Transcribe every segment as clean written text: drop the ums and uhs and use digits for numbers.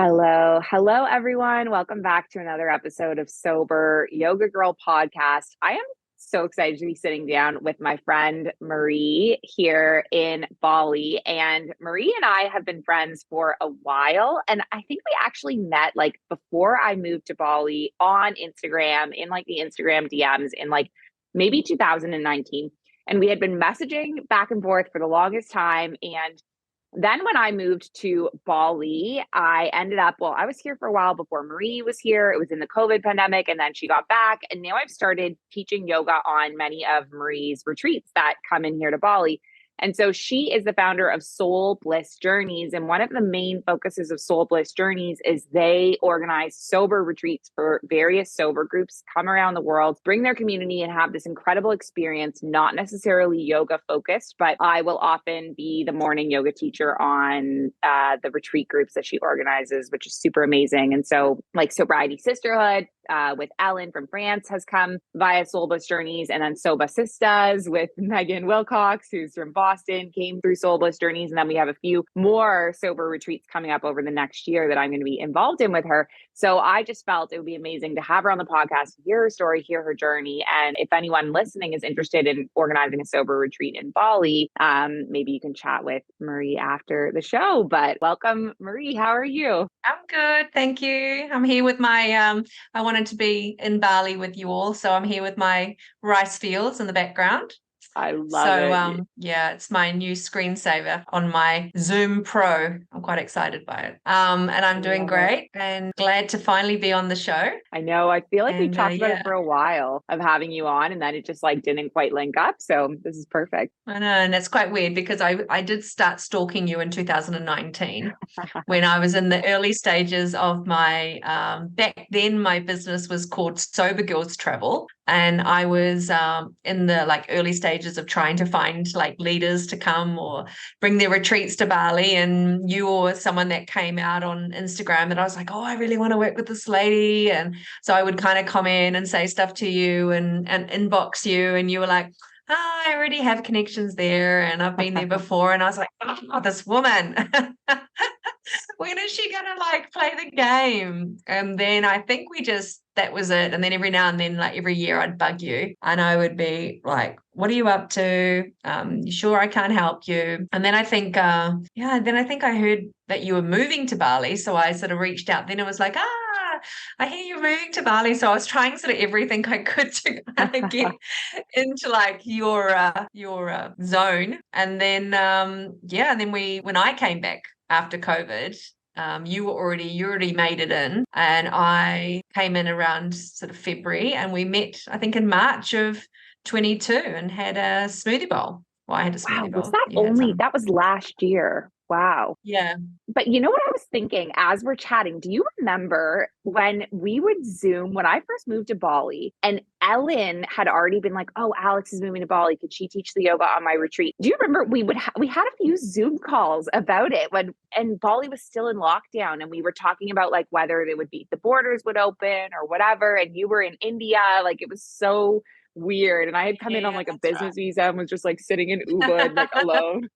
Hello, everyone. Welcome back to another episode of Sober Yoga Girl podcast. I am so excited to be sitting down with my friend Maree here in Bali. And Maree and I have been friends for a while. And I think we actually met like before I moved to Bali on Instagram, in like the Instagram DMs in like maybe 2019. And we had been messaging back and forth for the longest time. And then when I moved to Bali, I ended up, well, I was here for a while before Maree was here. It was in the COVID pandemic, and then she got back. And now I've started teaching yoga on many of Maree's retreats that come in here to Bali. And so she is the founder of Soul Bliss Journeys. And one of the main focuses of Soul Bliss Journeys is they organize sober retreats for various sober groups, come around the world, bring their community and have this incredible experience, not necessarily yoga focused, but I will often be the morning yoga teacher on the retreat groups that she organizes, which is super amazing. And so like Sobriety Sisterhood, with Ellen from France has come via Soul Bliss Journeys, and then Soba Sisters with Megan Wilcox, who's from Boston, came through Soul Bliss Journeys. And then we have a few more sober retreats coming up over the next year that I'm going to be involved in with her. So I just felt it would be amazing to have her on the podcast, hear her story, hear her journey. And if anyone listening is interested in organizing a sober retreat in Bali, maybe you can chat with Maree after the show. But welcome, Maree. How are you? I'm good, thank you. I'm here with my I wanted to be in Bali with you all, so I'm here with my rice fields in the background. I love it. Yeah, it's my new screensaver on my Zoom Pro. I'm quite excited by it. And I'm doing great and glad to finally be on the show. I know. I feel like we talked about yeah. it for a while of having you on, and then it just like didn't quite link up. So this is perfect. I know, and it's quite weird because I did start stalking you in 2019 when I was in the early stages of my back then my business was called Sober Girls Travel, and I was in the like early stages of trying to find like leaders to come or bring their retreats to Bali, and you were someone that came out on Instagram and I was like, oh, I really want to work with this lady, and so I would kind of comment and say stuff to you and inbox you, and you were like, oh, I already have connections there and I've been there before. And I was like, oh, this woman, when is she going to like play the game? And then I think that was it. And then every now and then, like every year I'd bug you and I would be like, what are you up to? You sure I can't help you? And then I think, then I think I heard that you were moving to Bali. So I sort of reached out. Then it was like, I hear you're moving to Bali. So I was trying sort of everything I could to kind of get into like your zone. And then, and then when I came back after COVID, you already made it in, and I came in around sort of February, and we met, I think, in March of 22 and had a smoothie bowl. Well, I had a smoothie bowl. That was last year? Wow. Yeah. But you know what I was thinking as we're chatting? Do you remember when we would Zoom when I first moved to Bali and Ellen had already been like, oh, Alex is moving to Bali. Could she teach the yoga on my retreat? Do you remember we had a few Zoom calls about it and Bali was still in lockdown, and we were talking about like whether the borders would open or whatever. And you were in India. Like it was so weird. And I had come in on like a business visa and was just like sitting in Ubud like alone.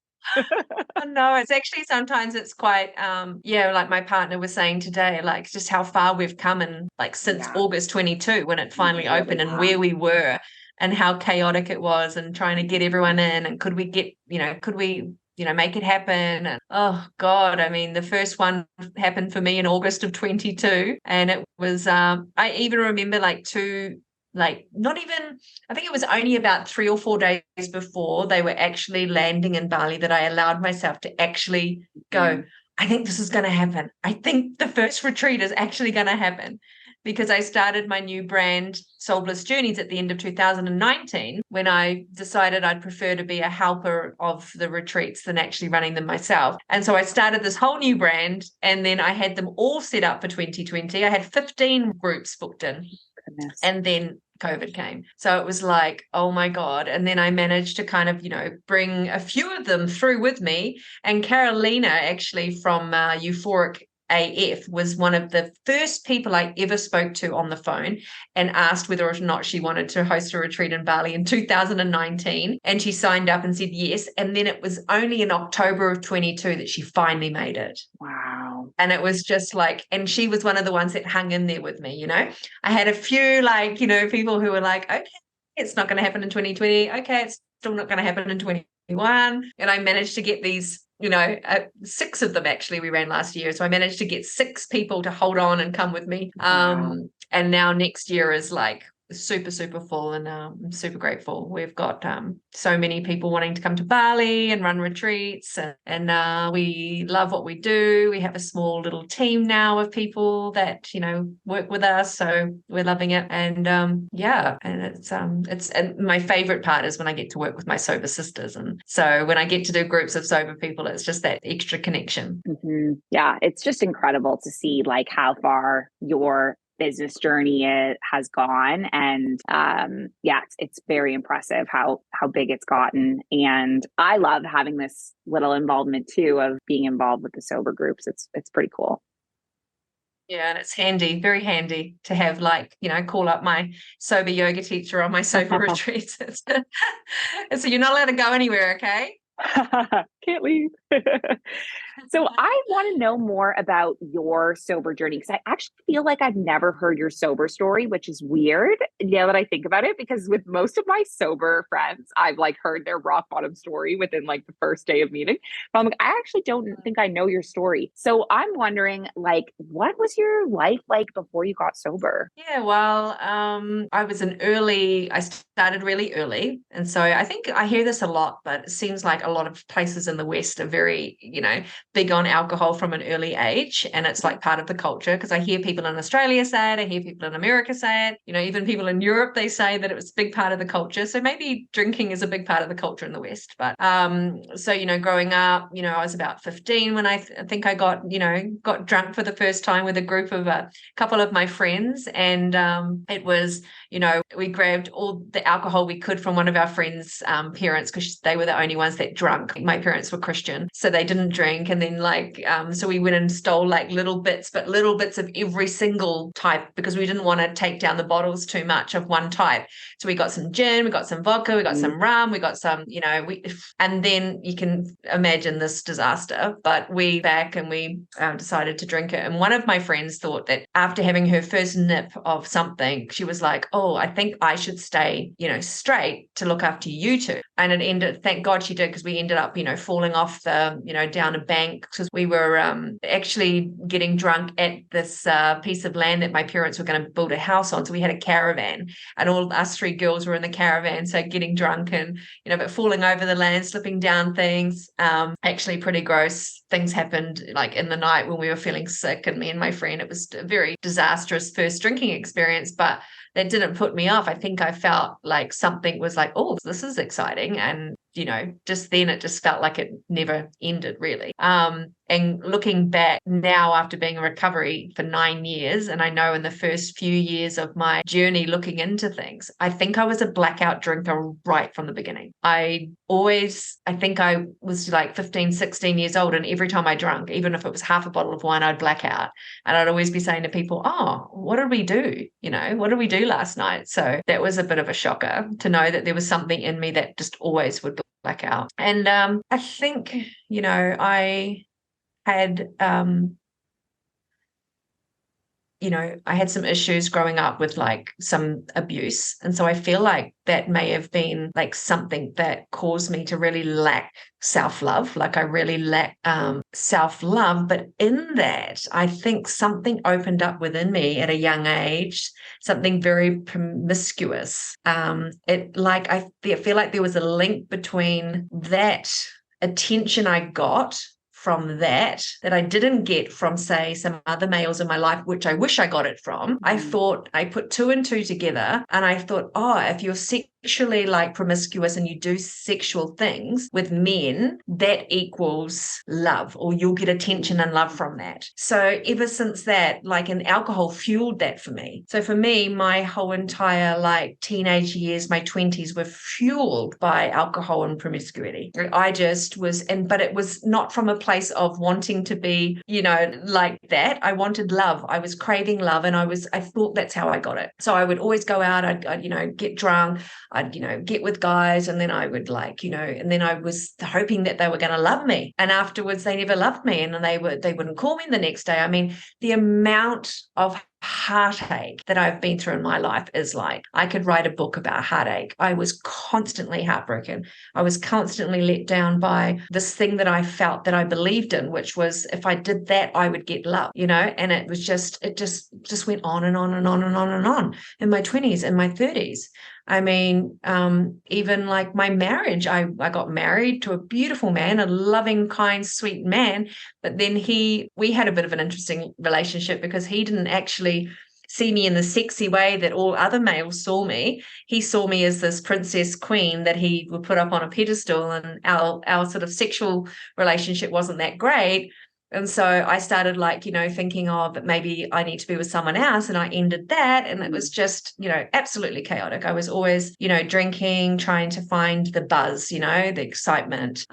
No, it's actually sometimes it's quite like my partner was saying today, like just how far we've come in like since August 22 when it finally opened and where we were and how chaotic it was and trying to get everyone in, and could we make it happen. And oh God, I mean, the first one happened for me in August of 22, and it was I even remember not even, I think it was only about 3 or 4 days before they were actually landing in Bali that I allowed myself to actually go, I think this is going to happen. I think the first retreat is actually going to happen, because I started my new brand, Soul Bliss Journeys, at the end of 2019 when I decided I'd prefer to be a helper of the retreats than actually running them myself. And so I started this whole new brand, and then I had them all set up for 2020. I had 15 groups booked in. Goodness. And then COVID came. So it was like, oh my God. And then I managed to kind of, bring a few of them through with me. And Carolina, actually from Euphoric AF was one of the first people I ever spoke to on the phone and asked whether or not she wanted to host a retreat in Bali in 2019. And she signed up and said yes. And then it was only in October of 22 that she finally made it. Wow. And it was just like, and she was one of the ones that hung in there with me, you know. I had a few like, you know, people who were like, okay, it's not going to happen in 2020. Okay, it's still not going to happen in 2021. And I managed to get these, you know, 6 of them actually we ran last year. So I managed to get 6 people to hold on and come with me. Wow. And now next year is like super, super full, and I'm super grateful. We've got so many people wanting to come to Bali and run retreats, and we love what we do. We have a small little team now of people that, you know, work with us, so we're loving it. And yeah, and it's and my favorite part is when I get to work with my sober sisters, and so when I get to do groups of sober people, it's just that extra connection. Mm-hmm. Yeah, it's just incredible to see like how far your business journey has gone, and yeah, it's very impressive how big it's gotten. And I love having this little involvement too of being involved with the sober groups. It's pretty cool. Yeah, and it's handy, very handy to have, like, you know, call up my sober yoga teacher on my sober retreats. So you're not allowed to go anywhere, okay? Can't leave. So I want to know more about your sober journey, because I actually feel like I've never heard your sober story, which is weird now that I think about it, because with most of my sober friends, I've like heard their rock bottom story within like the first day of meeting. But I'm like, I actually don't think I know your story. So I'm wondering, like, what was your life like before you got sober? Yeah, well, I started really early. And so I think I hear this a lot, but it seems like a lot of places in the West are very, you know, big on alcohol from an early age. And it's like part of the culture, because I hear people in Australia say it, I hear people in America say it, you know, even people in Europe, they say that it was a big part of the culture. So maybe drinking is a big part of the culture in the West. But so, you know, growing up, you know, I was about 15 when I think I got drunk for the first time with a group of a couple of my friends. And it was, you know, we grabbed all the alcohol we could from one of our friends' parents, because they were the only ones that drunk. My parents were Christian, so they didn't drink. And then so we went and stole like little bits of every single type, because we didn't want to take down the bottles too much of one type. So we got some gin, we got some vodka, we got some rum, we got some, you know, and then you can imagine this disaster. But we back and we decided to drink it. And one of my friends thought that after having her first nip of something, she was like, oh, I think I should stay, you know, straight to look after you two. And it ended, thank God she did, because we ended up, you know, falling off down a bank, because we were actually getting drunk at this piece of land that my parents were going to build a house on. So we had a caravan, and all us 3 girls were in the caravan. So getting drunk and, you know, but falling over the land, slipping down things, actually pretty gross things happened like in the night when we were feeling sick, and me and my friend, it was a very disastrous first drinking experience, but that didn't put me off. I think I felt like something was like, oh, this is exciting. And, you know, just then it just felt like it never ended really. And looking back now after being in recovery for 9 years, and I know in the first few years of my journey looking into things, I think I was a blackout drinker right from the beginning. I think I was like 15, 16 years old, and every time I drank, even if it was half a bottle of wine, I'd black out. And I'd always be saying to people, oh, what did we do? You know, what did we do last night? So that was a bit of a shocker to know that there was something in me that just always would black out. And I think, you know, I had I had some issues growing up with like some abuse. And so I feel like that may have been like something that caused me to really lack self-love. Like I really lack self-love. But in that, I think something opened up within me at a young age, something very promiscuous. I feel like there was a link between that attention I got from that I didn't get from, say, some other males in my life, which I wish I got it from. I thought, I put 2 and 2 together, and I thought, oh, if you're sexually like promiscuous and you do sexual things with men, that equals love, or you'll get attention and love from that. So ever since that, like, and alcohol fueled that for me. So for me, my whole entire like teenage years, my 20s were fueled by alcohol and promiscuity. I just was, but it was not from a place of wanting to be, like that. I wanted love. I was craving love, and I thought that's how I got it. So I would always go out, I'd get drunk, I'd, get with guys, and then I would and then I was hoping that they were going to love me. And afterwards they never loved me, and they wouldn't call me the next day. I mean, the amount of heartache that I've been through in my life is like, I could write a book about heartache. I was constantly heartbroken. I was constantly let down by this thing that I felt that I believed in, which was if I did that, I would get love, and it just went on and on and on and on and on in my 20s and my 30s. I mean, even like my marriage, I got married to a beautiful man, a loving, kind, sweet man. But then we had a bit of an interesting relationship because he didn't actually see me in the sexy way that all other males saw me. He saw me as this princess queen that he would put up on a pedestal, and our sort of sexual relationship wasn't that great. And so I started thinking, that maybe I need to be with someone else. And I ended that. And it was just, absolutely chaotic. I was always, drinking, trying to find the buzz, the excitement,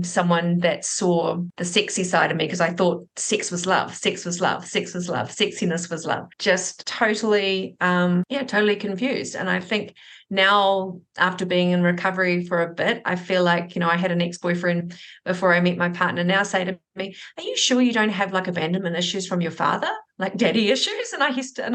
someone that saw the sexy side of me, because I thought sex was love, sex was love, sex was love, sexiness was love. Just totally, totally confused. And I think now, after being in recovery for a bit, I feel like, I had an ex-boyfriend before I met my partner now say to me, "Are you sure you don't have like abandonment issues from your father? Like daddy issues?" And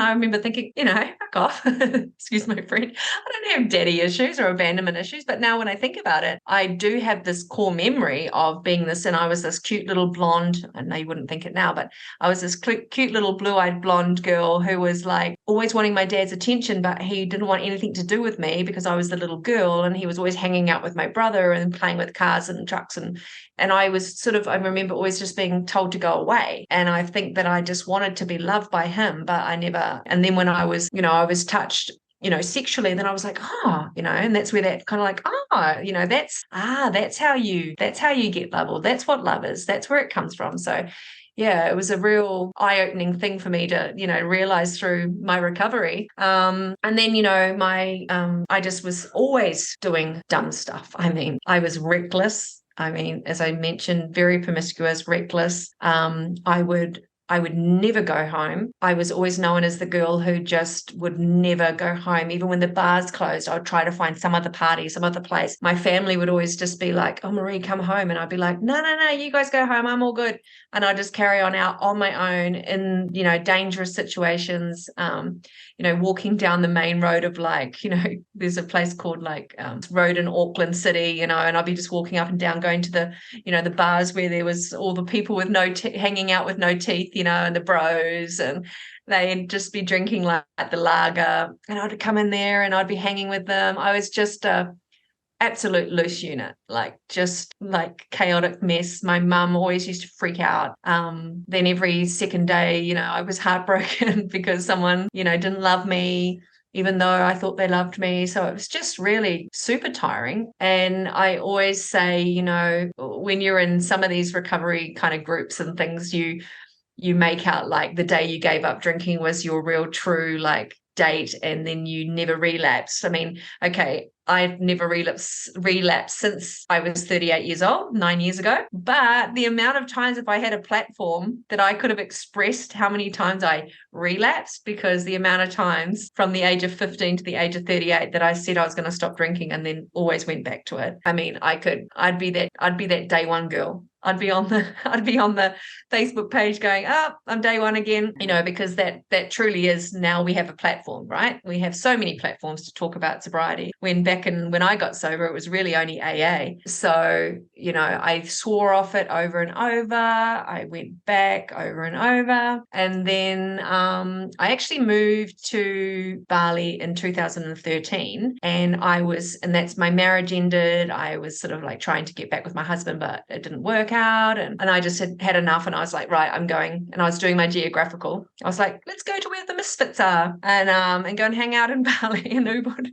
I remember thinking, fuck off. Excuse my friend. I don't have daddy issues or abandonment issues. But now when I think about it, I do have this core memory of being this, and I was this cute little blonde, I know you wouldn't think it now, but I was this cute little blue-eyed blonde girl who was like always wanting my dad's attention, but he didn't want anything to do with me because I was the little girl, and he was always hanging out with my brother and playing with cars and trucks, and I was I remember always just being told to go away. And I think that I just wanted to be loved by him, but I never. And then when I was, I was touched, sexually, then I was like, and that's where that kind of like, that's how you get love, or that's what love is. That's where it comes from. So yeah, it was a real eye-opening thing for me to, realize through my recovery. And then, I just was always doing dumb stuff. I mean, I was reckless. I mean, as I mentioned, very promiscuous, reckless. I would never go home. I was always known as the girl who just would never go home. Even when the bars closed, I would try to find some other party, some other place. My family would always just be like, "Oh, Maree, come home." And I'd be like, no, you guys go home. I'm all good. And I'd just carry on out on my own in, dangerous situations, walking down the main road of there's a place called road in Auckland City, and I'd be just walking up and down, going to the, the bars where there was all the people with hanging out with no teeth, and the bros, and they'd just be drinking like the lager, and I'd come in there and I'd be hanging with them. I was just a absolute loose unit, just chaotic mess. My mum always used to freak out. Then every second day, I was heartbroken because someone, didn't love me, even though I thought they loved me. So it was just really super tiring. And I always say, when you're in some of these recovery kind of groups and things, you make out like the day you gave up drinking was your real true date, and then you never relapsed. I mean, okay, I've never relapsed since I was 38 years old, 9 years ago. But the amount of times, if I had a platform that I could have expressed how many times I relapsed, because the amount of times from the age of 15 to the age of 38 that I said I was going to stop drinking and then always went back to it. I mean, I'd be that day one girl. I'd be on the Facebook page going, "Oh, I'm day one again," because that truly is, now we have a platform, right? We have so many platforms to talk about sobriety. When I got sober, it was really only AA. So, I swore off it over and over. I went back over and over. And then I actually moved to Bali in 2013, and that's my marriage ended. I was sort of trying to get back with my husband, but it didn't work out, and I just had enough, and I was like, right, I'm going. And I was doing my geographical. I was like, let's go to where the misfits are, and go and hang out in Bali and Ubud.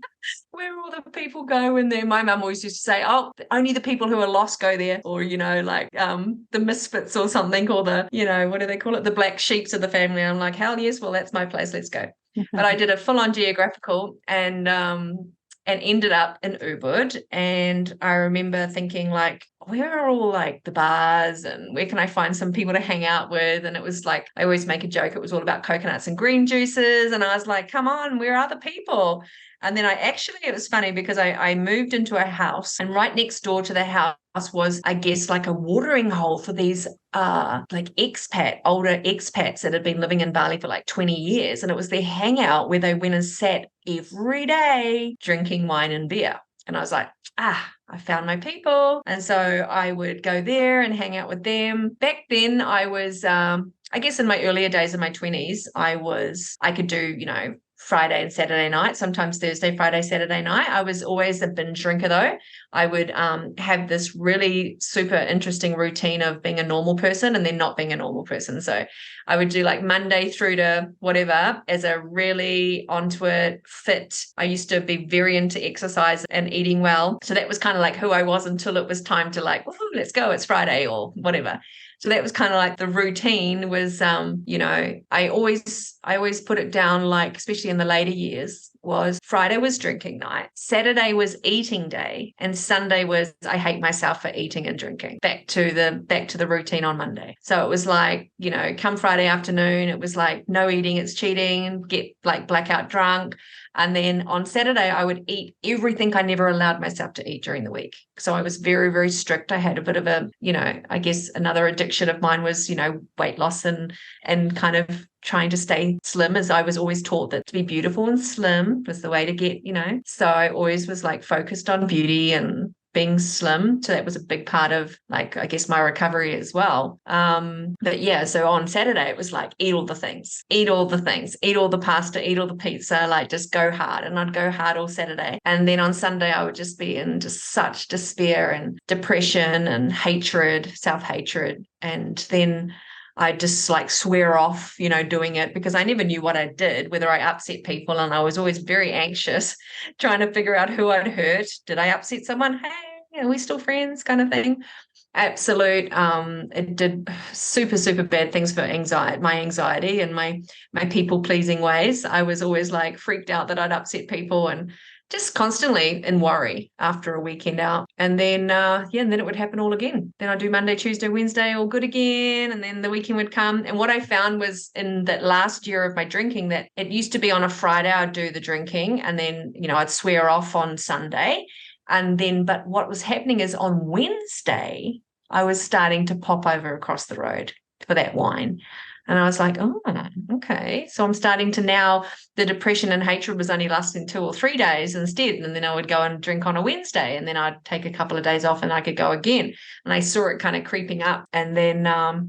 where all the people go. And then my mum always used to say, oh, only the people who are lost go there, or like the misfits or something, or the, what do they call it, the black sheeps of the family. I'm like, hell yes, well, that's my place, let's go. But I did a full-on geographical and ended up in Ubud. And I remember thinking, like, where are all like the bars and where can I find some people to hang out with? And it was like, I always make a joke, it was all about coconuts and green juices. And I was like, come on, where are the people? And then it was funny because I moved into a house, and right next door to the house was, I guess, like a watering hole for these like older expats that had been living in Bali for like 20 years. And it was their hangout where they went and sat every day drinking wine and beer. And I was like, I found my people. And so I would go there and hang out with them. Back then I was, I guess in my earlier days of my 20s, I could do, Friday and Saturday night, sometimes Thursday, Friday, Saturday night. I was always a binge drinker though. I would have this really super interesting routine of being a normal person and then not being a normal person. So I would do like Monday through to whatever as a really onto it fit. I used to be very into exercise and eating well. So that was kind of like who I was until it was time to like, let's go, it's Friday or whatever. So that was kind of like the routine was, I always put it down, like, especially in the later years, was Friday was drinking night, Saturday was eating day, and Sunday was I hate myself for eating and drinking. Back to the routine on Monday. So it was like, come Friday afternoon, it was like no eating, it's cheating, get like blackout drunk. And then on Saturday, I would eat everything I never allowed myself to eat during the week. So I was very, very strict. I had a bit of a, I guess another addiction of mine was, weight loss and kind of trying to stay slim, as I was always taught that to be beautiful and slim was the way to get, So I always was like focused on beauty and being slim. So that was a big part of, like, I guess my recovery as well. But yeah, so on Saturday it was like eat all the things, eat all the pasta, eat all the pizza, like just go hard. And I'd go hard all Saturday. And then on Sunday I would just be in just such despair and depression and hatred, self-hatred. And then I just like swear off, doing it, because I never knew what I did, whether I upset people. And I was always very anxious, trying to figure out who I'd hurt. Did I upset someone? Hey, are we still friends, kind of thing? Absolute. It did super, super bad things for my anxiety and my people pleasing ways. I was always like freaked out that I'd upset people and just constantly in worry after a weekend out. And then, and then it would happen all again. Then I'd do Monday, Tuesday, Wednesday, all good again. And then the weekend would come. And what I found was in that last year of my drinking, that it used to be on a Friday, I'd do the drinking. And then, I'd swear off on Sunday. And then, but what was happening is on Wednesday, I was starting to pop over across the road for that wine. And I was like, oh, okay. So I'm starting to now, the depression and hatred was only lasting 2 or 3 days instead. And then I would go and drink on a Wednesday, and then I'd take a couple of days off and I could go again. And I saw it kind of creeping up. And then,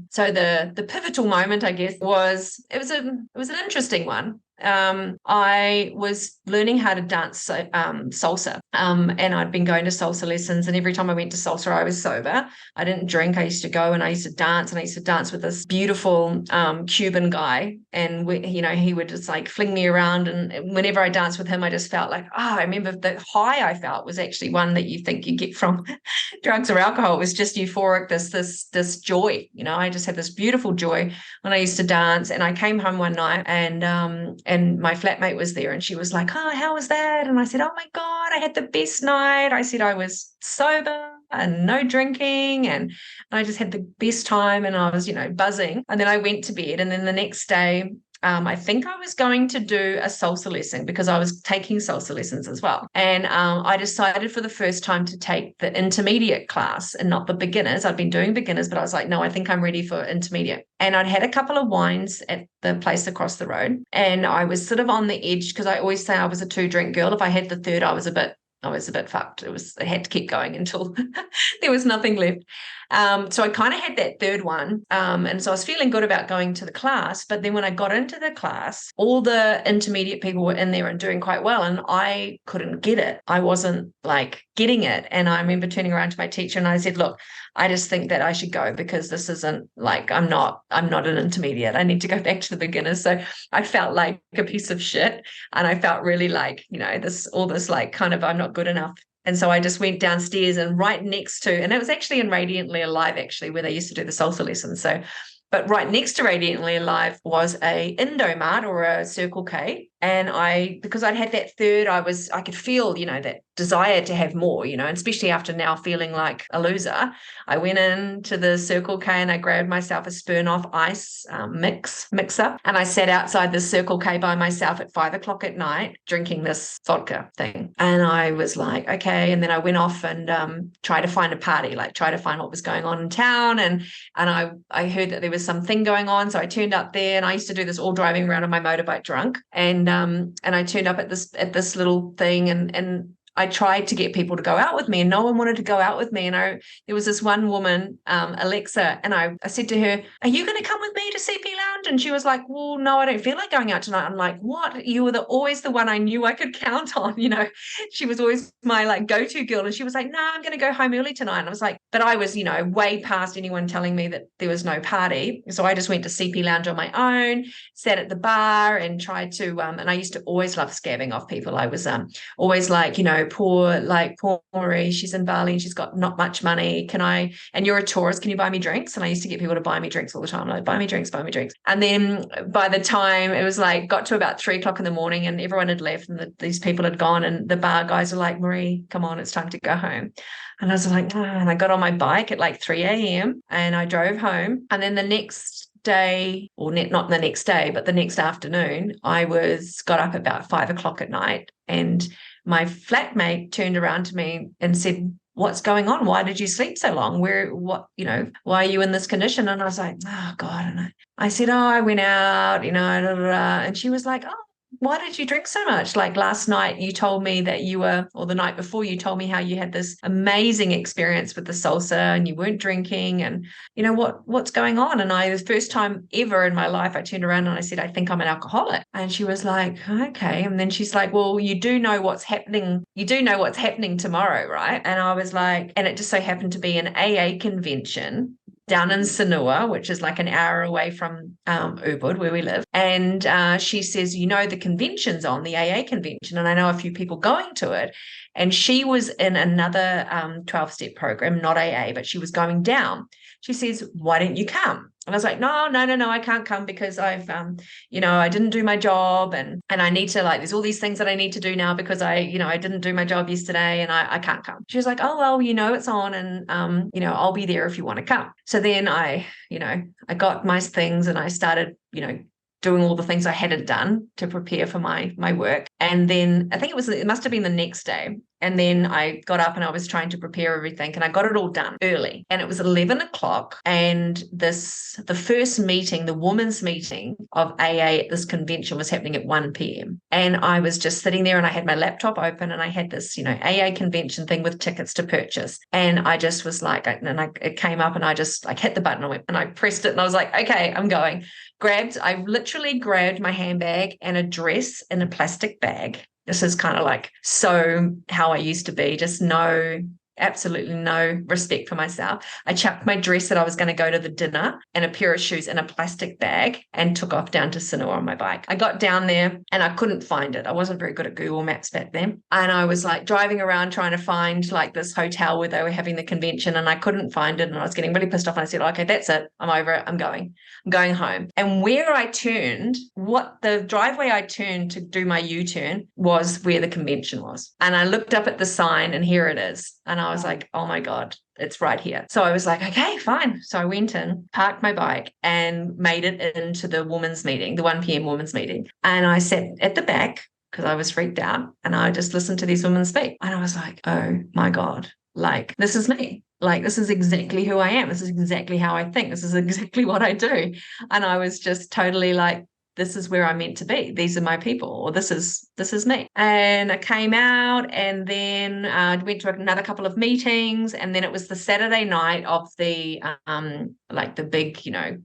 so the pivotal moment, I guess, it was an interesting one. I was learning how to dance salsa, and I'd been going to salsa lessons, and every time I went to salsa, I was sober. I didn't drink. I used to go and I used to dance, and I used to dance with this beautiful Cuban guy, and he would just like fling me around, and whenever I danced with him, I just felt like, I remember the high I felt was actually one that you think you get from drugs or alcohol. It was just euphoric, this joy. I just had this beautiful joy when I used to dance. And I came home one night, and my flatmate was there, and she was like, oh, how was that? And I said, oh my God, I had the best night. I said I was sober and no drinking, and I just had the best time, and I was, buzzing. And then I went to bed, and then the next day, I think I was going to do a salsa lesson because I was taking salsa lessons as well. And I decided for the first time to take the intermediate class and not the beginners. I'd been doing beginners, but I was like, no, I think I'm ready for intermediate. And I'd had a couple of wines at the place across the road, and I was sort of on the edge, because I always say I was a 2-drink girl. If I had the third, I was a bit fucked. It had to keep going until there was nothing left. So I kind of had that third one. And so I was feeling good about going to the class. But then when I got into the class, all the intermediate people were in there and doing quite well. And I couldn't get it. I wasn't like getting it. And I remember turning around to my teacher and I said, look, I just think that I should go because this isn't like, I'm not an intermediate. I need to go back to the beginners. So I felt like a piece of shit. And I felt really like, all this like kind of, I'm not good enough. And so I just went downstairs and right next to, and it was actually in Radiantly Alive, actually, where they used to do the salsa lessons. So, but right next to Radiantly Alive was a Indomart or a Circle K. And because I'd had that third, I could feel, that desire to have more, and especially after now feeling like a loser, I went into the Circle K and I grabbed myself a Smirnoff Ice mix-up. And I sat outside the Circle K by myself at 5 o'clock at night, drinking this vodka thing. And I was like, okay. And then I went off and tried to find a party, like try to find what was going on in town. And I heard that there was something going on. So I turned up there, and I used to do this all driving around on my motorbike drunk. And I turned up at this little thing, and I tried to get people to go out with me, and no one wanted to go out with me. And there was this one woman, Alexa, and I said to her, are you going to come with me to CP Lounge? And she was like, well, no, I don't feel like going out tonight. I'm like, what? You were always the one I knew I could count on. She was always my like go-to girl. And she was like, no, I'm going to go home early tonight. And I was like, but I was, way past anyone telling me that there was no party. So I just went to CP Lounge on my own, sat at the bar and tried to, and I used to always love scabbing off people. I was always like, poor Maree, she's in Bali and she's got not much money. And you're a tourist, can you buy me drinks? And I used to get people to buy me drinks all the time. Like, buy me drinks. And then by the time it was like, got to about 3 o'clock in the morning and everyone had left and these people had gone, and the bar guys were like, Maree, come on, it's time to go home. And I was like, and I got on my bike at like 3 a.m. and I drove home. And then the next day, or not the next day, but the next afternoon, I got up about 5 o'clock at night, and my flatmate turned around to me and said, what's going on? Why did you sleep so long? Why are you in this condition? And I was like, oh God. And I said, oh, I went out, and she was like, oh, why did you drink so much? Like last night you told me that or the night before you told me how you had this amazing experience with the salsa and you weren't drinking, and what's going on? And the first time ever in my life, I turned around and I said, I think I'm an alcoholic. And she was like, okay. And then she's like, well, you do know what's happening. You do know what's happening tomorrow, right? And I was like, and it just so happened to be an AA convention down in Sanua, which is like an hour away from Ubud, where we live. And she says, the convention's on, the AA convention, and I know a few people going to it. And she was in another 12-step program, not AA, but she was going down. She says, why don't you come? And I was like, no, I can't come because I've, I didn't do my job and I need to, like, there's all these things that I need to do now because I didn't do my job yesterday and I can't come. She was like, oh, well, it's on and, I'll be there if you want to come. So then I got my things and I started, doing all the things I hadn't done to prepare for my work. And then I think it must have been the next day. And then I got up and I was trying to prepare everything and I got it all done early. And it was 11 o'clock. And the first meeting, the women's meeting of AA at this convention was happening at 1 p.m. And I was just sitting there and I had my laptop open and I had this, AA convention thing with tickets to purchase. And I just was like, it came up and I just like hit the button and I pressed it and I was like, okay, I'm going. I literally grabbed my handbag and a dress in a plastic bag. This is kind of like so how I used to be, just absolutely no respect for myself. I chucked my dress that I was going to go to the dinner and a pair of shoes in a plastic bag and took off down to Sanua on my bike. I got down there and I couldn't find it. I wasn't very good at Google Maps back then. And I was like driving around trying to find like this hotel where they were having the convention and I couldn't find it. And I was getting really pissed off. And I said, okay, that's it. I'm over it. I'm going home. And where I turned, the driveway I turned to do my U-turn was where the convention was. And I looked up at the sign and here it is. And I was like, oh my God, it's right here. So I was like, okay, fine. So I went in, parked my bike and made it into the women's meeting, the 1 p.m. women's meeting. And I sat at the back because I was freaked out and I just listened to these women speak. And I was like, oh my God, like this is me. Like, this is exactly who I am. This is exactly how I think. This is exactly what I do. And I was just totally like this is where I'm meant to be. These are my people, or this is me. And I came out, and then went to another couple of meetings, and then it was the Saturday night of the like the big,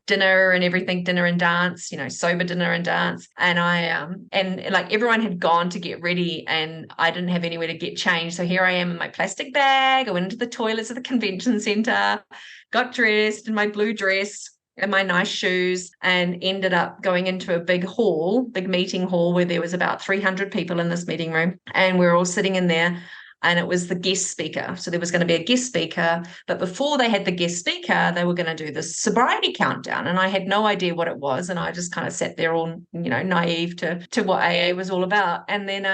dinner and everything, dinner and dance, sober dinner and dance. And I and like everyone had gone to get ready, and I didn't have anywhere to get changed. So here I am in my plastic bag. I went into the toilets of the convention center, got dressed in my blue dress and my nice shoes, and ended up going into a big meeting hall where there was about 300 people in this meeting room. And we were all sitting in there, and it was the guest speaker. So there was going to be a guest speaker, but before they had the guest speaker, they were going to do the sobriety countdown. And I had no idea what it was. And I just kind of sat there all, naive to what AA was all about. And then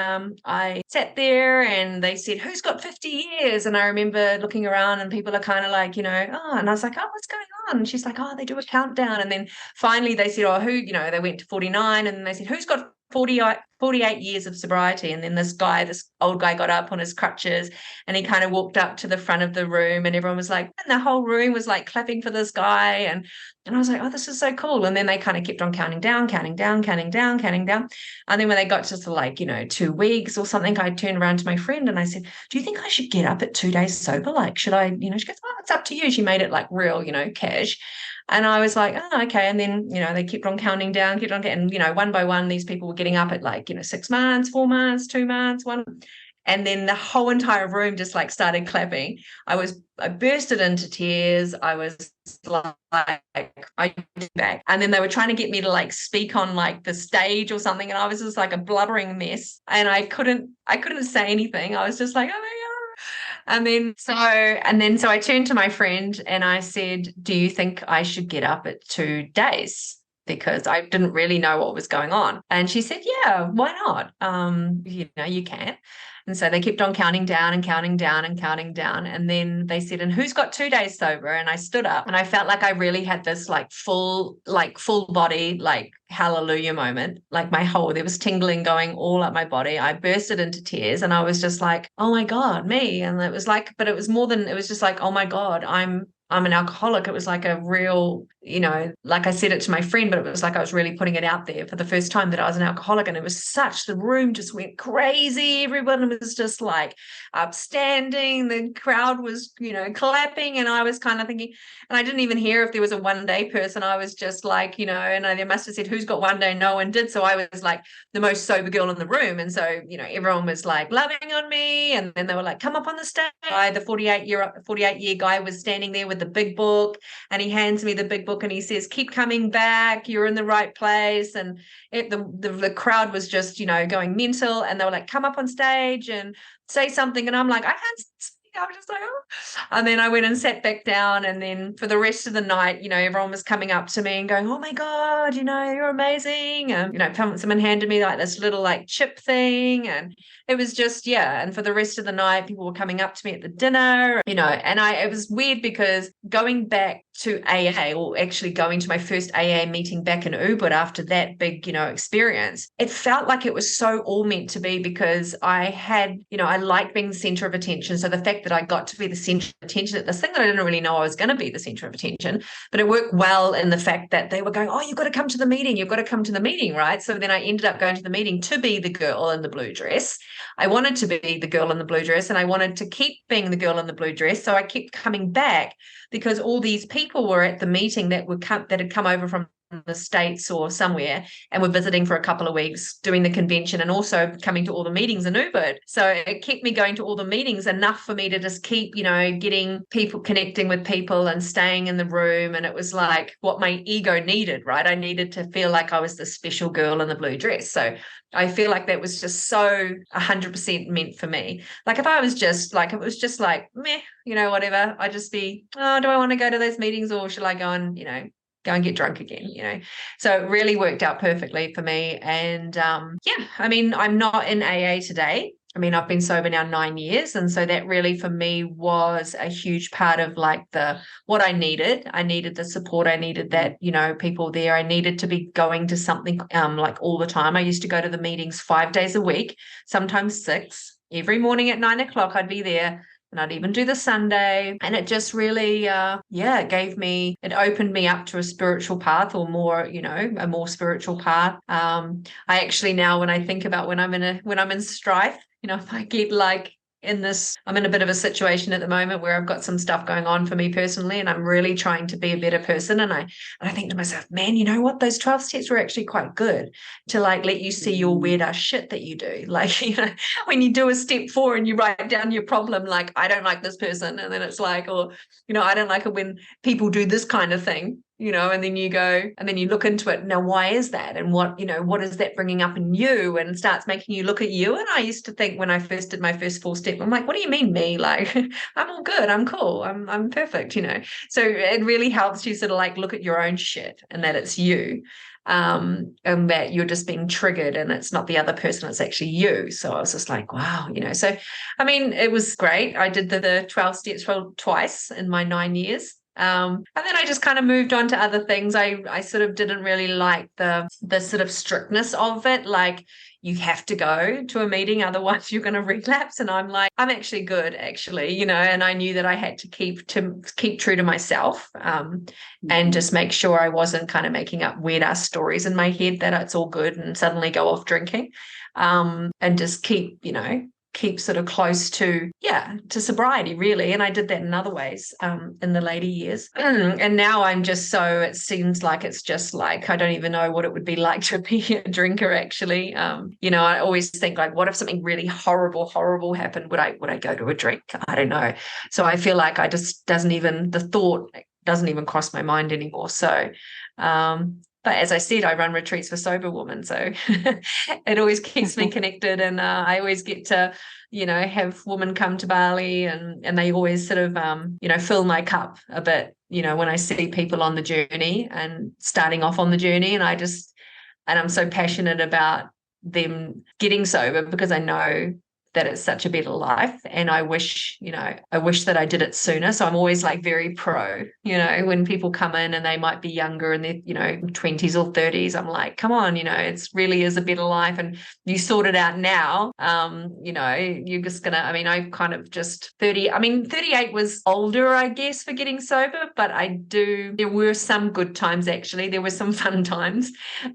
I sat there, and they said, "Who's got 50 years?" And I remember looking around, and people are kind of like, oh, and I was like, "Oh, what's going on?" And she's like, "Oh, they do a countdown." And then finally they said, "Oh, who," they went to 49, and then they said, "Who's got 48 years of sobriety?" And then this old guy got up on his crutches, and he kind of walked up to the front of the room, and everyone was like, and the whole room was like clapping for this guy. And I was like, "Oh, this is so cool." And then they kind of kept on counting down. And then when they got to like, 2 weeks or something, I turned around to my friend and I said, "Do you think I should get up at 2 days sober? Like, should I?" She goes, "Oh, it's up to you." She made it like real, cash. And I was like, "Oh, okay." And then, they kept on counting down, and, one by one, these people were getting up at like, 6 months, 4 months, 2 months, 1. And then the whole entire room just like started clapping. I bursted into tears. I was like, I back. And then they were trying to get me to like speak on like the stage or something. And I was just like a blubbering mess. And I couldn't say anything. I was just like, "Oh my God." So I turned to my friend and I said, "Do you think I should get up at 2 days?" Because I didn't really know what was going on. And she said, "Yeah, why not? You can." And so they kept on counting down. And then they said, "And who's got 2 days sober?" And I stood up, and I felt like I really had this like full body, like hallelujah moment. Like there was tingling going all up my body. I bursted into tears, and I was just like, "Oh my God, me." And it was like, but it was more than, it was just like, "Oh my God, I'm an alcoholic." It was like a real, like I said it to my friend, but it was like I was really putting it out there for the first time that I was an alcoholic. And it was the room just went crazy. Everyone was just like upstanding. The crowd was, clapping. And I was kind of thinking, and I didn't even hear if there was a 1 day person. I was just like, and they must have said, "Who's got 1 day?" No one did. So I was like the most sober girl in the room. And so, everyone was like loving on me. And then they were like, "Come up on the stage." The 48-year guy was standing there with the big book, and he hands me the big book and he says, "Keep coming back. You're in the right place." And the crowd was just, going mental, and they were like, "Come up on stage and say something." And I'm like, "I can't speak." I was just like, "Oh." And then I went and sat back down. And then for the rest of the night, everyone was coming up to me and going, "Oh my God, you're amazing." And, someone handed me like this little like chip thing. And it was just, yeah. And for the rest of the night, people were coming up to me at the dinner, and it was weird because going back to AA, or actually going to my first AA meeting back in Ubud after that big, experience, it felt like it was so all meant to be, because I had, I liked being the center of attention. So the fact that I got to be the center of attention at this thing that I didn't really know I was going to be the center of attention, but it worked well in the fact that they were going, "Oh, you've got to come to the meeting. You've got to come to the meeting," right? So then I ended up going to the meeting to be the girl in the blue dress. I wanted to be the girl in the blue dress, and I wanted to keep being the girl in the blue dress. So I kept coming back because all these people were at the meeting that had come over from the States or somewhere and were visiting for a couple of weeks, doing the convention and also coming to all the meetings in Ubud. So it kept me going to all the meetings enough for me to just keep, getting people, connecting with people and staying in the room. And it was like what my ego needed, right? I needed to feel like I was the special girl in the blue dress. So I feel like that was just so 100% meant for me. Like if I was just like, it was just like, meh, whatever, I'd just be, "Oh, do I want to go to those meetings, or should I go and, go and get drunk again?" So it really worked out perfectly for me. And yeah, I mean, I'm not in AA today. I mean, I've been sober now 9 years. And so that really for me was a huge part of like what I needed. I needed the support. I needed that, people there. I needed to be going to something like all the time. I used to go to the meetings 5 days a week, sometimes 6. Every morning at 9 o'clock, I'd be there. and I'd even do the Sunday. And it just really, it opened me up to a spiritual path, or more, a more spiritual path. I actually now, when I think about when I'm in strife, if I get like I'm in a bit of a situation at the moment where I've got some stuff going on for me personally, and I'm really trying to be a better person. And I think to myself, man, you know what? Those 12 steps were actually quite good to like let you see your weird ass shit that you do. Like, when you do a step 4 and you write down your problem, like, I don't like this person. And then it's like, or, I don't like it when people do this kind of thing. And then you go and then you look into it. Now, why is that? And what is that bringing up in you? And starts making you look at you. And I used to think when I first did my first 4 step, I'm like, what do you mean me? Like, I'm all good. I'm cool. I'm perfect, So it really helps you sort of like look at your own shit and that it's you. And that you're just being triggered and it's not the other person, it's actually you. So I was just like, wow, So, I mean, it was great. I did the 12 steps twice in my 9 years. And then I just kind of moved on to other things. I sort of didn't really like the sort of strictness of it. Like, you have to go to a meeting, otherwise you're going to relapse. And I'm like, I'm actually good, and I knew that I had to keep true to myself, and just make sure I wasn't kind of making up weird ass stories in my head that it's all good and suddenly go off drinking, and just keep sort of close to sobriety, really. And I did that in other ways in the later years. And now I'm just it seems like it's just like, I don't even know what it would be like to be a drinker, actually. I always think like, what if something really horrible happened? Would I go to a drink? I don't know. So I feel like the thought doesn't even cross my mind anymore. So, but as I said, I run retreats for sober women, so it always keeps me connected. And I always get to, have women come to Bali, and they always sort of, fill my cup a bit, when I see people on the journey and starting off on the journey. And I'm so passionate about them getting sober because I know that it's such a better life. And I wish that I did it sooner. So I'm always like very pro, when people come in and they might be younger and they're, 20s or 30s, I'm like, come on, it really is a better life. And you sort it out now, you're just gonna, I kind of just 38 was older, I guess, for getting sober, but there were some good times, actually. There were some fun times.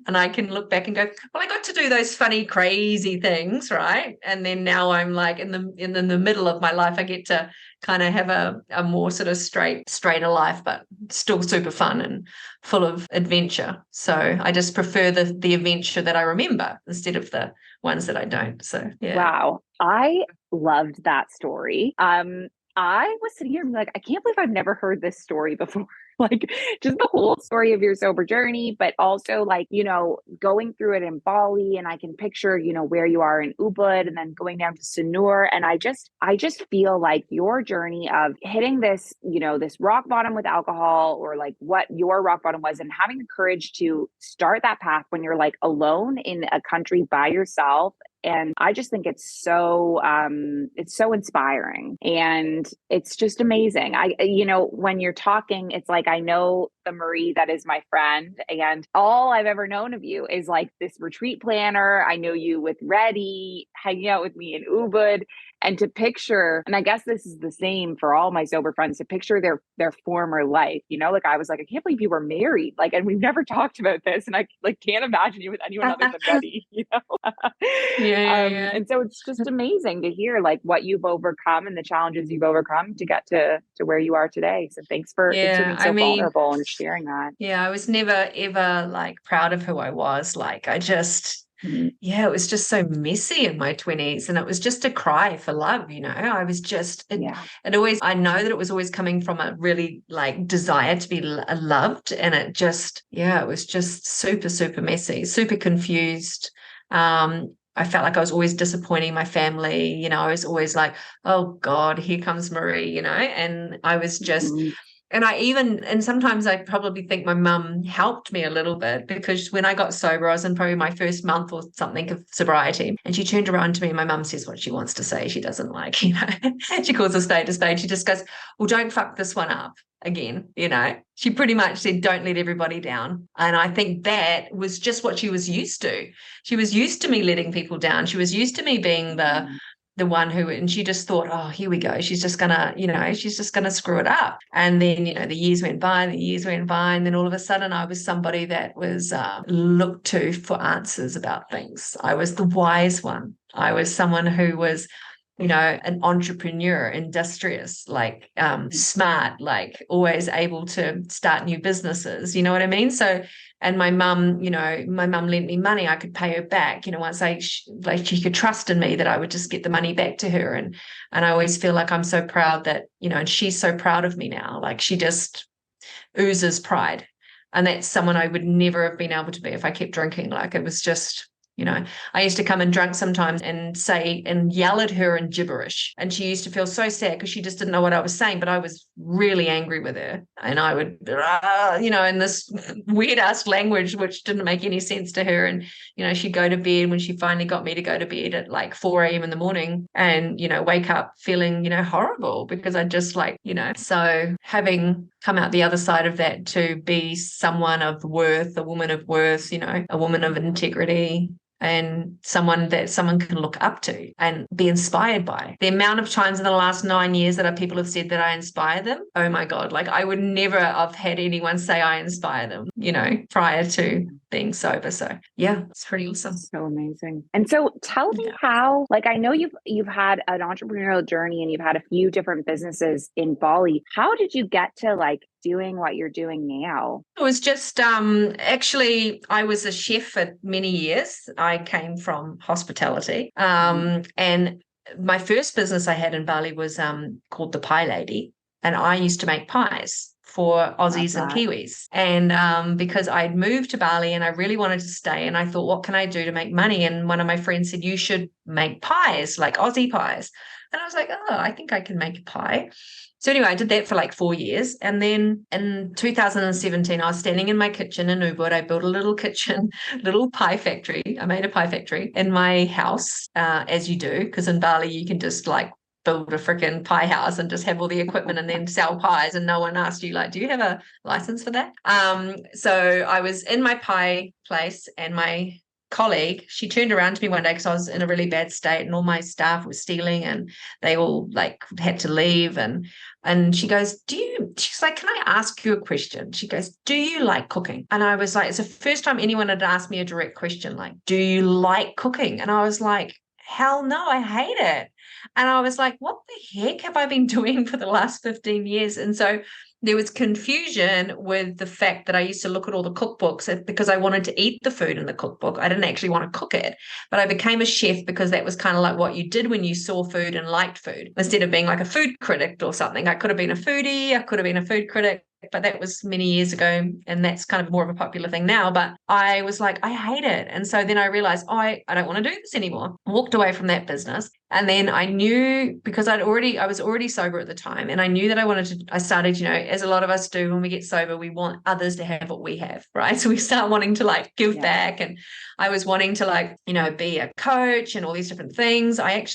And I can look back and go, well, I got to do those funny, crazy things, right? And then now I'm like in the middle of my life, I get to kind of have a more sort of straighter life, but still super fun and full of adventure. So I just prefer the adventure that I remember instead of the ones that I don't. So yeah. Wow. I loved that story. I was sitting here and like, I can't believe I've never heard this story before. Like, just the whole story of your sober journey, but also like, going through it in Bali, and I can picture, where you are in Ubud and then going down to Sanur. And I just feel like your journey of hitting this, this rock bottom with alcohol, or like what your rock bottom was, and having the courage to start that path when you're like alone in a country by yourself. And I just think it's so inspiring, and it's just amazing. When you're talking, it's like, I know the Maree that is my friend, and all I've ever known of you is like this retreat planner. I know you with Reddy, hanging out with me in Ubud. And to picture, and I guess this is the same for all my sober friends, to picture their former life, like I was like, I can't believe you were married. Like, and we've never talked about this. And I like can't imagine you with anyone other than Reddy, Yeah. And so it's just amazing to hear like what you've overcome and the challenges you've overcome to get to where you are today. So thanks for being so vulnerable and sharing that. Yeah, I was never ever like proud of who I was. Like, I just, it was just so messy in my 20s, and it was just a cry for love. I was just, I know that it was always coming from a really like desire to be loved. And it just, it was just super, super messy, super confused. I felt like I was always disappointing my family. I was always like, oh God, here comes Maree, and I was just, and sometimes I probably think my mum helped me a little bit, because when I got sober, I was in probably my first month or something of sobriety, and she turned around to me, and my mum says what she wants to say. She doesn't like, she calls a spade a spade. She just goes, well, don't fuck this one up again. She pretty much said, don't let everybody down. And I think that was just what she was used to. She was used to me letting people down. She was used to me being the the one who, and she just thought, oh, here we go. She's just gonna, screw it up. And then, the years went by, and then all of a sudden I was somebody that was looked to for answers about things. I was the wise one. I was someone who was, an entrepreneur, industrious, like smart, like always able to start new businesses. You know what I mean? So, and my mum lent me money. I could pay her back. Once she could trust in me that I would just get the money back to her. And I always feel like I'm so proud that, and she's so proud of me now. Like she just oozes pride. And that's someone I would never have been able to be if I kept drinking. Like it was just, I used to come in drunk sometimes and say and yell at her in gibberish. And she used to feel so sad because she just didn't know what I was saying, but I was really angry with her. And I would, in this weird ass language, which didn't make any sense to her. And, she'd go to bed when she finally got me to go to bed at like 4 a.m. in the morning and, wake up feeling, horrible because I just so having come out the other side of that to be someone of worth, a woman of worth, a woman of integrity, and someone that someone can look up to and be inspired by. The amount of times in the last 9 years that people have said that I inspire them, oh my God, like I would never have had anyone say I inspire them, prior to being sober. So yeah, it's pretty awesome. So amazing. And so tell me how, like, I know you've had an entrepreneurial journey and you've had a few different businesses in Bali. How did you get to like doing what you're doing now? It was just actually I was a chef for many years. I came from hospitality. And my first business I had in Bali was called The Pie Lady. And I used to make pies for Aussies and Kiwis. And because I'd moved to Bali and I really wanted to stay, and I thought, what can I do to make money? And one of my friends said, you should make pies, like Aussie pies. And I was like, oh, I think I can make a pie. So anyway, I did that for like 4 years. And then in 2017, I was standing in my kitchen in Ubud. I built a little kitchen, little pie factory. I made a pie factory in my house, as you do, because in Bali, you can just like build a freaking pie house and just have all the equipment and then sell pies. And no one asked you, like, do you have a license for that? So I was in my pie place and my colleague, she turned around to me one day because I was in a really bad state and all my staff were stealing and they all like had to leave. And she goes, she's like, can I ask you a question? She goes, do you like cooking? And I was like, it's the first time anyone had asked me a direct question, like, do you like cooking? And I was like, hell no, I hate it. And I was like, what the heck have I been doing for the last 15 years? And so there was confusion with the fact that I used to look at all the cookbooks because I wanted to eat the food in the cookbook. I didn't actually want to cook it, but I became a chef because that was kind of like what you did when you saw food and liked food, instead of being like a food critic or something. I could have been a foodie, I could have been a food critic, but that was many years ago, and that's kind of more of a popular thing now. But I was like, I hate it. And so then I realized, I don't want to do this anymore. Walked away from that business. And then I knew, because I was already sober at the time, and I knew that I started, as a lot of us do when we get sober, we want others to have what we have, right? So we start wanting to like give back. And I was wanting to like, be a coach and all these different things. I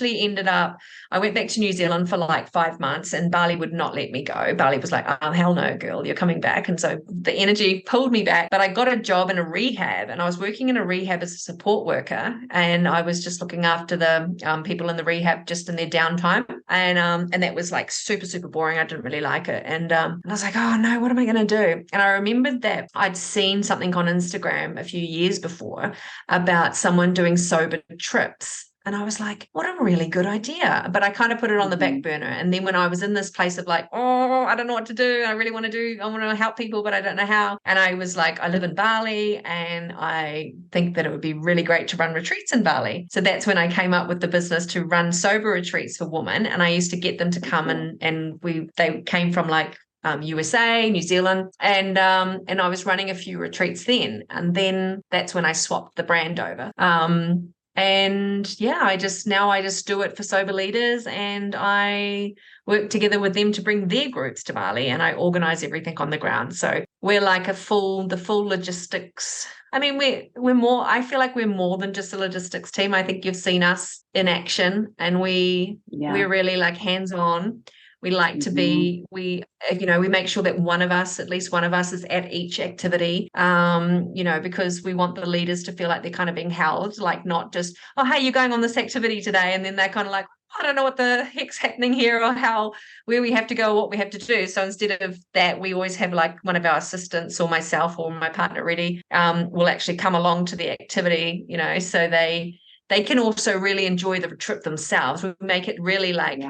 went back to New Zealand for like 5 months, and Bali would not let me go. Bali was like, oh, hell no, girl, you're coming back. And so the energy pulled me back, but I got a job in a rehab, and I was working in a rehab as a support worker. And I was just looking after the people in the rehab just in their downtime. And that was like super, super boring. I didn't really like it. And I was like, oh no, what am I going to do? And I remembered that I'd seen something on Instagram a few years before about someone doing sober trips. And I was like, what a really good idea. But I kind of put it on the back burner. And then when I was in this place of like, oh, I don't know what to do. I want to help people, but I don't know how. And I was like, I live in Bali and I think that it would be really great to run retreats in Bali. So that's when I came up with the business to run sober retreats for women. And I used to get them to come and they came from like USA, New Zealand, and I was running a few retreats then. And then that's when I swapped the brand over. And yeah, I just do it for sober leaders, and I work together with them to bring their groups to Bali, and I organize everything on the ground. So we're like the full logistics. I mean, I feel like we're more than just a logistics team. I think you've seen us in action, and we're really like hands-on. We like to be, we make sure that at least one of us is at each activity, because we want the leaders to feel like they're kind of being held, like not just, oh, hey, you're going on this activity today. And then they're kind of like, I don't know what the heck's happening here or where we have to go or what we have to do. So instead of that, we always have like one of our assistants or myself or my partner Reddy will actually come along to the activity, so they can also really enjoy the trip themselves. We make it really like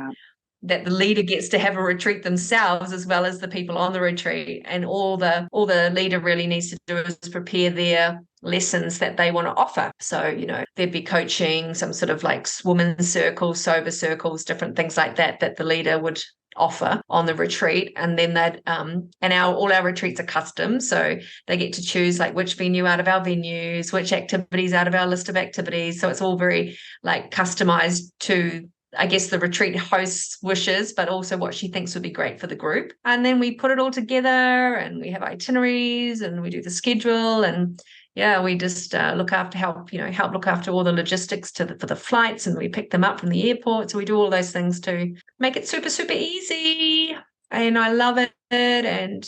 that the leader gets to have a retreat themselves as well as the people on the retreat. And all the leader really needs to do is prepare their lessons that they want to offer. So, there'd be coaching, some sort of like women's circles, sober circles, different things like that the leader would offer on the retreat. And then all our retreats are custom, so they get to choose like which venue out of our venues, which activities out of our list of activities. So it's all very like customized to, I guess, the retreat host's wishes, but also what she thinks would be great for the group. And then we put it all together and we have itineraries and we do the schedule. And we just help look after all the logistics for the flights, and we pick them up from the airport. So we do all those things to make it super, super easy. And I love it. And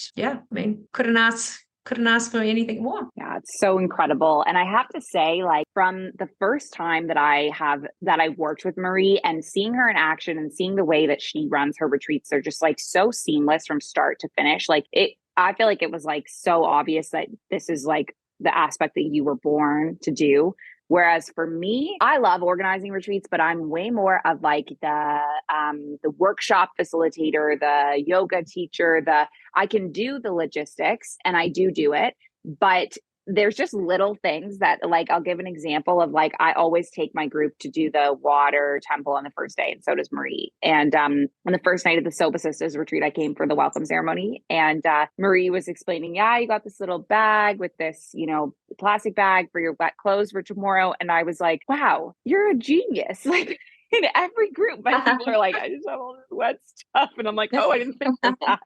couldn't ask for anything more. Yeah, it's so incredible. And I have to say, like, from the first time that I worked with Maree and seeing her in action and seeing the way that she runs her retreats, they're just like so seamless from start to finish. Like I feel like it was like so obvious that this is like the aspect that you were born to do. Whereas for me, I love organizing retreats, but I'm way more of like the workshop facilitator, the yoga teacher, I can do the logistics and I do it, but there's just little things that, like, I'll give an example of, like, I always take my group to do the water temple on the first day, and so does Maree. And on the first night of the Soba Sisters retreat, I came for the welcome ceremony, and Maree was explaining, you got this little bag with this, plastic bag for your wet clothes for tomorrow. And I was like, wow, you're a genius. Like, in every group, my people are like, I just have all this wet stuff. And I'm like, oh, I didn't think of that.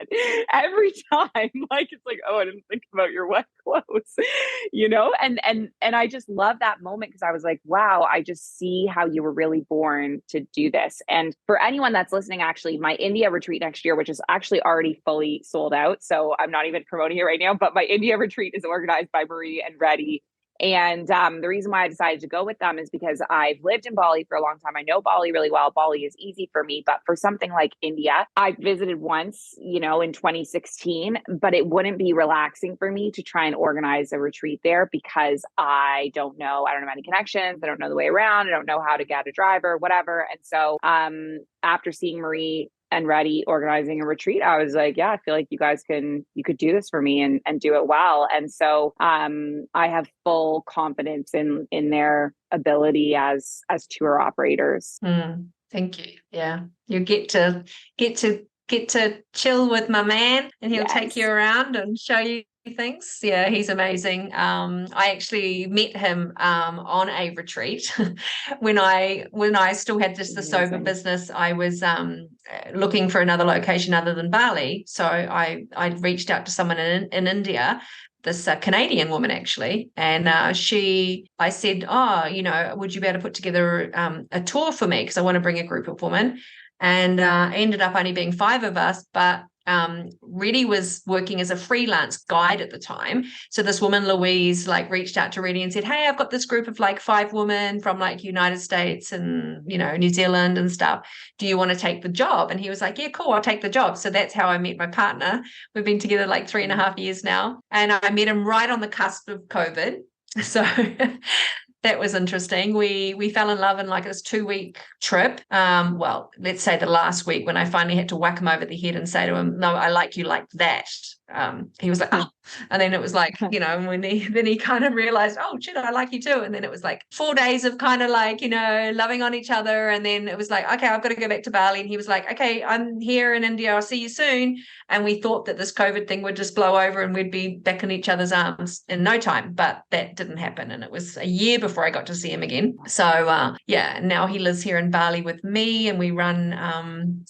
Every time, like, it's like, oh, I didn't think about your wet clothes, and I just love that moment, because I was like, wow, I just see how you were really born to do this. And for anyone that's listening, actually, my India retreat next year, which is actually already fully sold out, so I'm not even promoting it right now, but my India retreat is organized by Maree and Reddy. And the reason why I decided to go with them is because I've lived in Bali for a long time. I know Bali really well. Bali is easy for me. But for something like India, I visited once, in 2016, but it wouldn't be relaxing for me to try and organize a retreat there, because I don't know any connections. I don't know the way around. I don't know how to get a driver, whatever. And so after seeing Maree and Reddy organizing a retreat, I was like, I feel like you could do this for me and do it well. And so I have full confidence in their ability as tour operators. Thank you. Yeah. You get to chill with my man, and he'll take you around and show you things. Yeah, he's amazing. I actually met him on a retreat when I still had the sober business. I was looking for another location other than Bali, so I reached out to someone in India, this Canadian woman actually, and I said, would you be able to put together a tour for me, because I want to bring a group of women. And ended up only being 5 of us, but Reddy was working as a freelance guide at the time. So this woman, Louise, reached out to Reddy and said, hey, I've got this group of 5 women from United States and, New Zealand and stuff. Do you want to take the job? And he was like, yeah, cool, I'll take the job. So that's how I met my partner. We've been together 3.5 years now. And I met him right on the cusp of COVID. So that was interesting. We fell in love in this 2-week trip. Well, let's say the last week, when I finally had to whack him over the head and say to him, no, I like you like that. He was like, oh, and then it was when he kind of realized, oh shit, I like you too. And then it was 4 days of kind of loving on each other. And then it was okay, I've got to go back to Bali. And he was like, okay, I'm here in India, I'll see you soon. And we thought that this COVID thing would just blow over and we'd be back in each other's arms in no time, but that didn't happen. And it was a year before I got to see him again. So now he lives here in Bali with me, and we run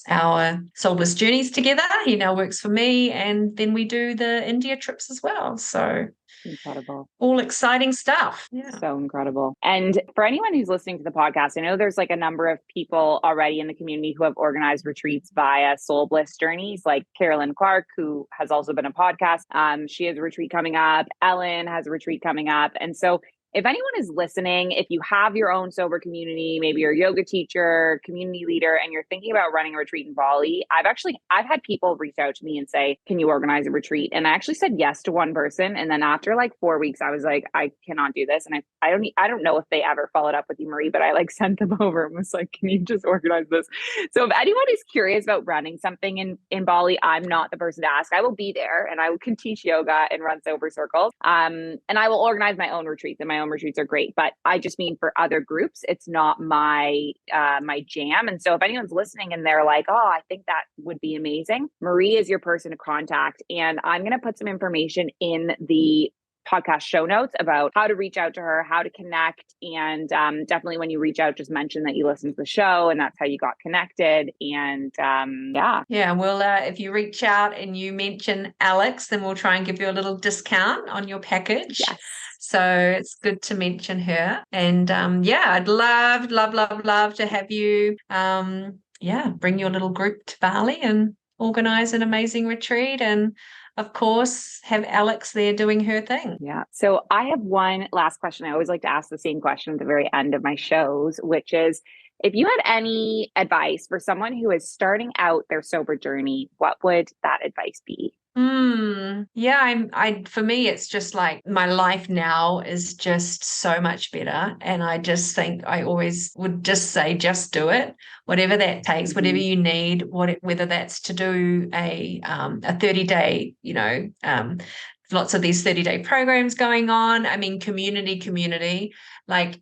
our Soulless Journeys together. He now works for me, and then we do the India trips as well. So incredible. All exciting stuff. Yeah. So incredible. And for anyone who's listening to the podcast, I know there's a number of people already in the community who have organized retreats via Soul Bliss Journeys, like Carolyn Clark, who has also been a podcast. She has a retreat coming up. Ellen has a retreat coming up. And so if anyone is listening, if you have your own sober community, maybe you're a yoga teacher, community leader, and you're thinking about running a retreat in Bali, I've had people reach out to me and say, can you organize a retreat? And I actually said yes to one person. And then after like 4 weeks, I was like, I cannot do this. And I don't know if they ever followed up with you, Maree, but I like sent them over and was like, can you just organize this? So if anyone is curious about running something in Bali, I'm not the person to ask. I will be there and I can teach yoga and run sober circles. And I will organize my own retreats, and my own retreats are great. But I just mean for other groups, it's not my my jam. And so if anyone's listening and they're like, oh, I think that would be amazing, Maree is your person to contact. And I'm going to put some information in the podcast show notes about how to reach out to her, how to connect. And definitely when you reach out, just mention that you listen to the show and that's how you got connected. And yeah, well, if you reach out and you mention Alex, then we'll try and give you a little discount on your package. Yes. So it's good to mention her. And I'd love to have you bring your little group to Bali and organize an amazing retreat, and of course have Alex there doing her thing. Yeah. So I have one last question. I always like to ask the same question at the very end of my shows, which is, if you had any advice for someone who is starting out their sober journey, what would that advice be? For me, it's just like my life now is just so much better. And I just think I always would just say, just do it, whatever that takes, whatever you need, whether that's to do a 30-day, lots of these 30-day programs going on. I mean, community, like,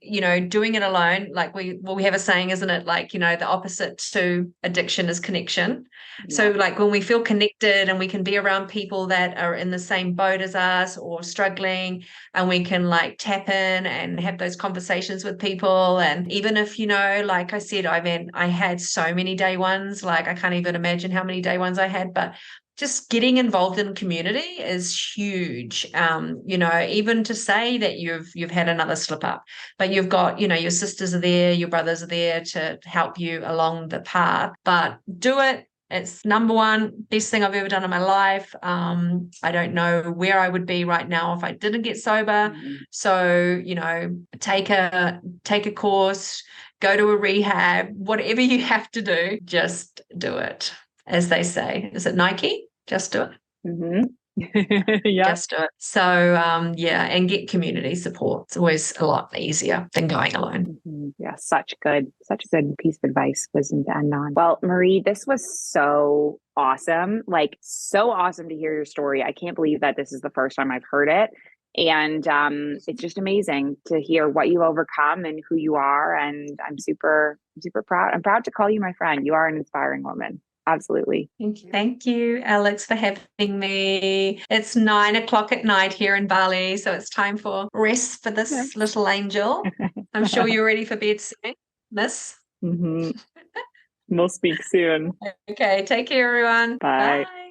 doing it alone. Like we have a saying, isn't it? Like, the opposite to addiction is connection. Yeah. So like when we feel connected and we can be around people that are in the same boat as us or struggling, and we can like tap in and have those conversations with people. And even if, like I said, I had so many day ones, like I can't even imagine how many day ones I had, but just getting involved in community is huge. Even to say that you've had another slip up, but you've got, your sisters are there, your brothers are there to help you along the path. But do it. It's number one, best thing I've ever done in my life. I don't know where I would be right now if I didn't get sober. So, take a course, go to a rehab, whatever you have to do, just do it. As they say, is it Nike? Just do it. Yeah. Just do it. So, and get community support. It's always a lot easier than going alone. Yeah, such a good piece of advice, wisdom to end on. Well, Maree, this was so awesome. Like, so awesome to hear your story. I can't believe that this is the first time I've heard it. And it's just amazing to hear what you've overcome and who you are. And I'm super, super proud. I'm proud to call you my friend. You are an inspiring woman. Absolutely. Thank you, Alex, for having me. It's 9:00 at night here in Bali, so it's time for rest for this little angel. I'm sure you're ready for bed soon, miss. We'll speak soon. Okay, take care, everyone. Bye. Bye.